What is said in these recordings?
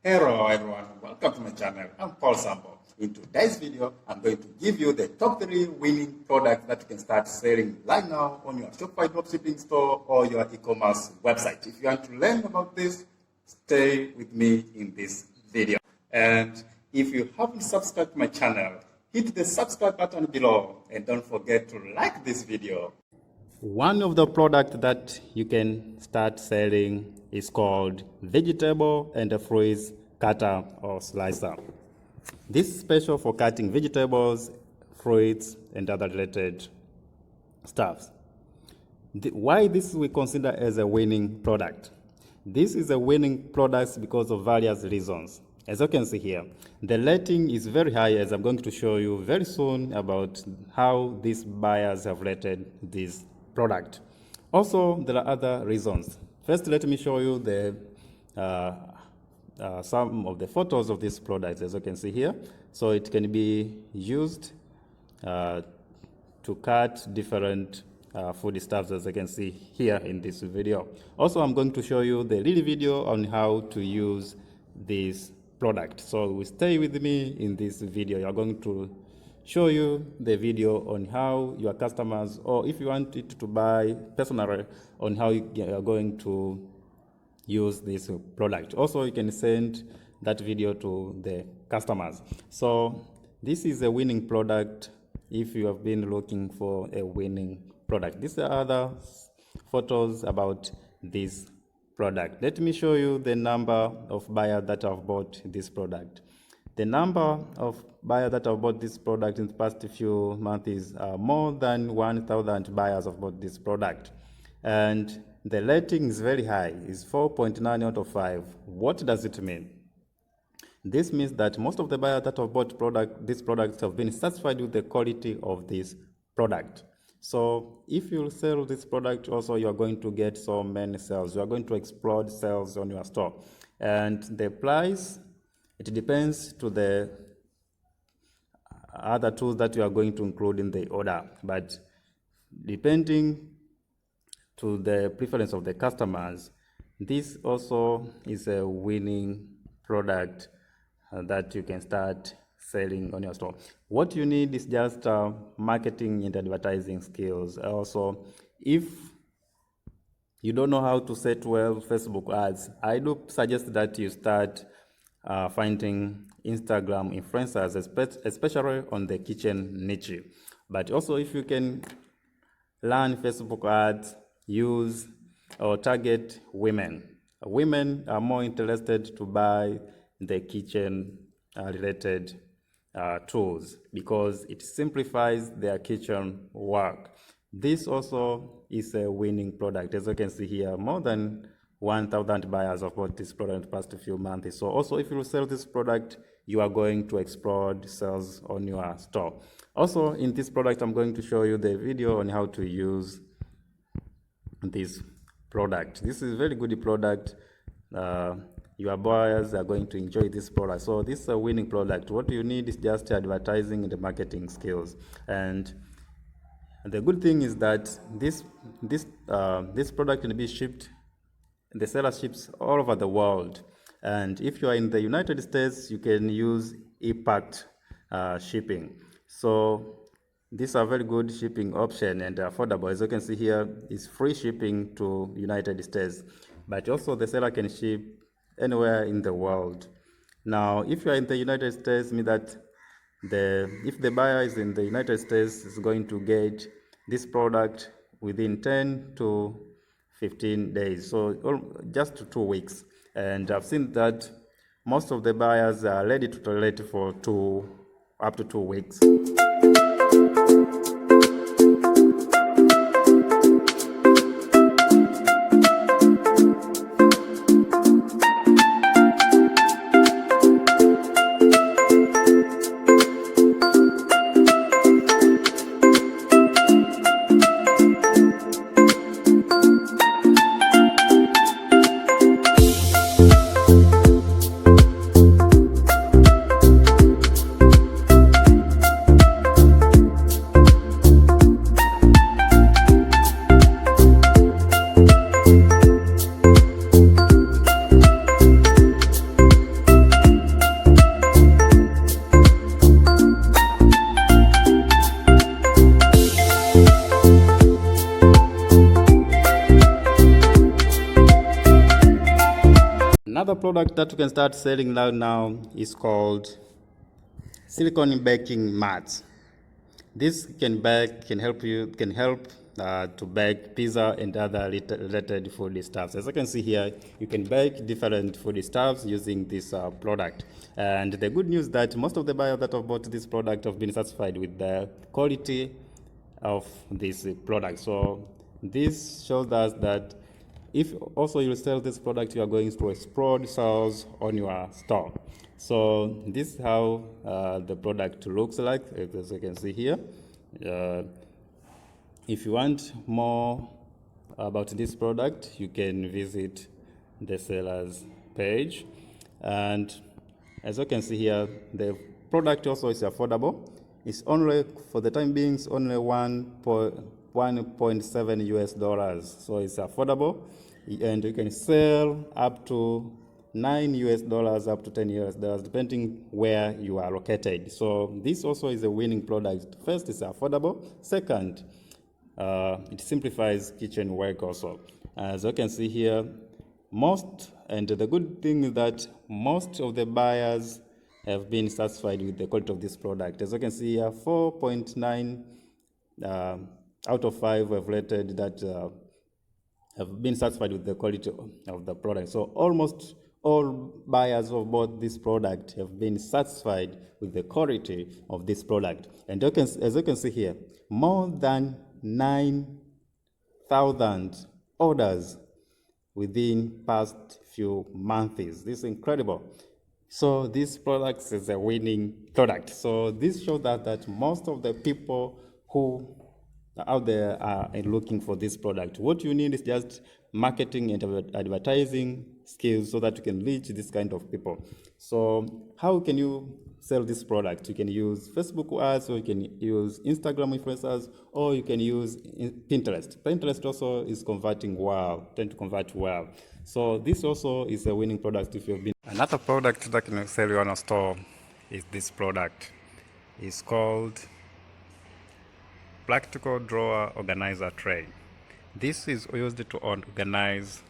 Hello everyone, welcome to my channel. I'm Paul Sambo. In today's video, I'm going to give you the top 3 winning products that you can start selling right now on your Shopify Dropshipping store or your e-commerce website. If you want to learn about this, stay with me in this video. And if you haven't subscribed to my channel, hit the subscribe button below and don't forget to like this video. One of the products that you can start selling is called vegetable and fruits cutter or slicer. This is special for cutting vegetables, fruits, and other related stuffs. Why this we consider as a winning product? This is a winning product because of various reasons. As you can see here, the rating is very high, as I'm going to show you very soon about how these buyers have rated this product. Also, there are other reasons. First, let me show you the some of the photos of this product, as you can see here. So it can be used to cut different foodstuffs, as you can see here in this video. Also, I'm going to show you the real video on how to use this product. So stay with me in this video. I'm going to show you the video on how your customers, or if you want it to buy personally, on how you are going to use this product. Also, you can send that video to the customers. So this is a winning product if you have been looking for a winning product. These are other photos about this product. Let me show you the number of buyers that have bought this product. The number of buyers that have bought this product in the past few months is more than 1,000 buyers have bought this product. And the rating is very high, it's 4.9 out of 5. What does it mean? This means that most of the buyers that have bought this product have been satisfied with the quality of this product. So if you sell this product, also you are going to get so many sales. You are going to explode sales on your store. And the price, it depends to the other tools that you are going to include in the order. But depending to the preference of the customers, this also is a winning product that you can start selling on your store. What you need is just marketing and advertising skills. Also, if you don't know how to set well Facebook ads, I do suggest that you start finding Instagram influencers, especially on the kitchen niche. But also, if you can learn Facebook ads, use or target women. Women are more interested to buy the kitchen related tools because it simplifies their kitchen work. This also is a winning product. As you can see here, more than 1,000 buyers have bought this product in the past few months. So also, if you sell this product, you are going to explode sales on your store. Also, in this product, I'm going to show you the video on how to use this product. This is a very good product. Your buyers are going to enjoy this product. So this is a winning product. What you need is just advertising and marketing skills. And the good thing is that this product can be shipped. The seller ships all over the world. And if you are in the United States, you can use e-packed shipping. So these are very good shipping option and affordable. As you can see here, it's free shipping to United States. But also the seller can ship anywhere in the world. Now, if you are in the United States, means that if the buyer is in the United States, is going to get this product within 10 to 15 days, so just 2 weeks. And I've seen that most of the buyers are ready to tolerate for up to 2 weeks. Another product that you can start selling now is called silicone baking mats. This can help to bake pizza and other related food stuffs. As you can see here, you can bake different food stuffs using this product. And the good news that most of the buyers that have bought this product have been satisfied with the quality of this product. So this shows us that if also you sell this product, you are going to explode sales on your store. So this is how the product looks like, as you can see here. If you want more about this product, you can visit the seller's page. And as you can see here, the product also is affordable. It's only, for the time being, it's only 1.7 US dollars. So it's affordable, and you can sell up to 9 US dollars up to 10 US dollars, depending where you are located. So this also is a winning product. First, it's affordable. Second, it simplifies kitchen work also. As you can see here, the good thing is that most of the buyers have been satisfied with the quality of this product. As you can see here, 4.9 out of 5 have rated that have been satisfied with the quality of the product. So almost all buyers who bought this product have been satisfied with the quality of this product. And as you can see here, more than 9,000 orders within past few months. This is incredible. So this product is a winning product. So this shows that most of the people who are out there are looking for this product. What you need is just marketing and advertising skills so that you can reach this kind of people. So how can you sell this product? You can use Facebook ads, or you can use Instagram influencers, or you can use Pinterest. Pinterest also is tend to convert well. So this also is a winning product if you've been. Another product that can sell you on a store is this product. It's called PracticalDraw Organizer Tray. This is used to organize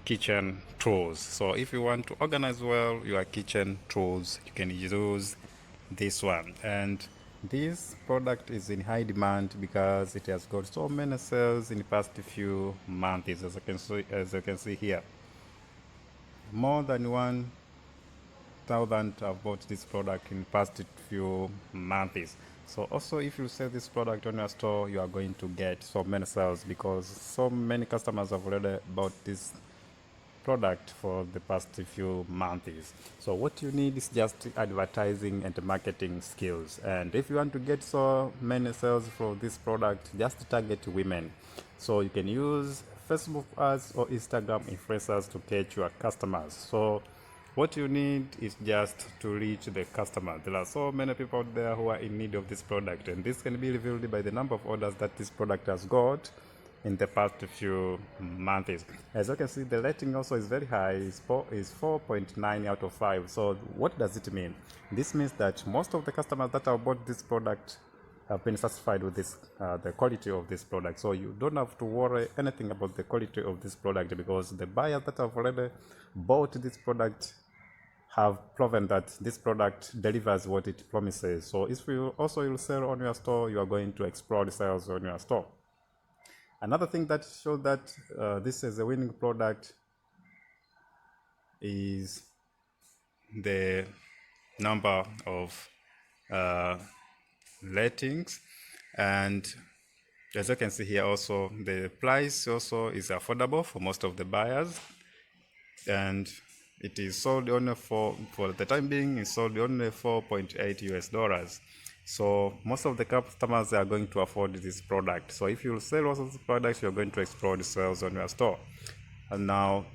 kitchen tools. So if you want to organize well your kitchen tools, you can use this one. And this product is in high demand because it has got so many sales in the past few months. As you can see here, more than 1,000 have bought this product in the past few months. So also, if you sell this product on your store, you are going to get so many sales because so many customers have already bought this product for the past few months. So what you need is just advertising and marketing skills. And if you want to get so many sales for this product, just target women. So you can use Facebook ads or Instagram influencers to catch your customers. So what you need is just to reach the customer. There are so many people out there who are in need of this product, and this can be revealed by the number of orders that this product has got in the past few months. As you can see, the rating also is very high. It's 4.9 out of 5. So what does it mean? This means that most of the customers that have bought this product have been satisfied with the quality of this product. So you don't have to worry anything about the quality of this product, because the buyers that have already bought this product have proven that this product delivers what it promises. So if you will sell on your store, you are going to explode sales on your store. Another thing that shows that this is a winning product is the number of ratings, and as you can see here, also the price also is affordable for most of the buyers, and it is sold only for the time being, it's sold only 4.8 US dollars. So most of the customers are going to afford this product. So if you sell also this product, you're going to explode sales on your store. And now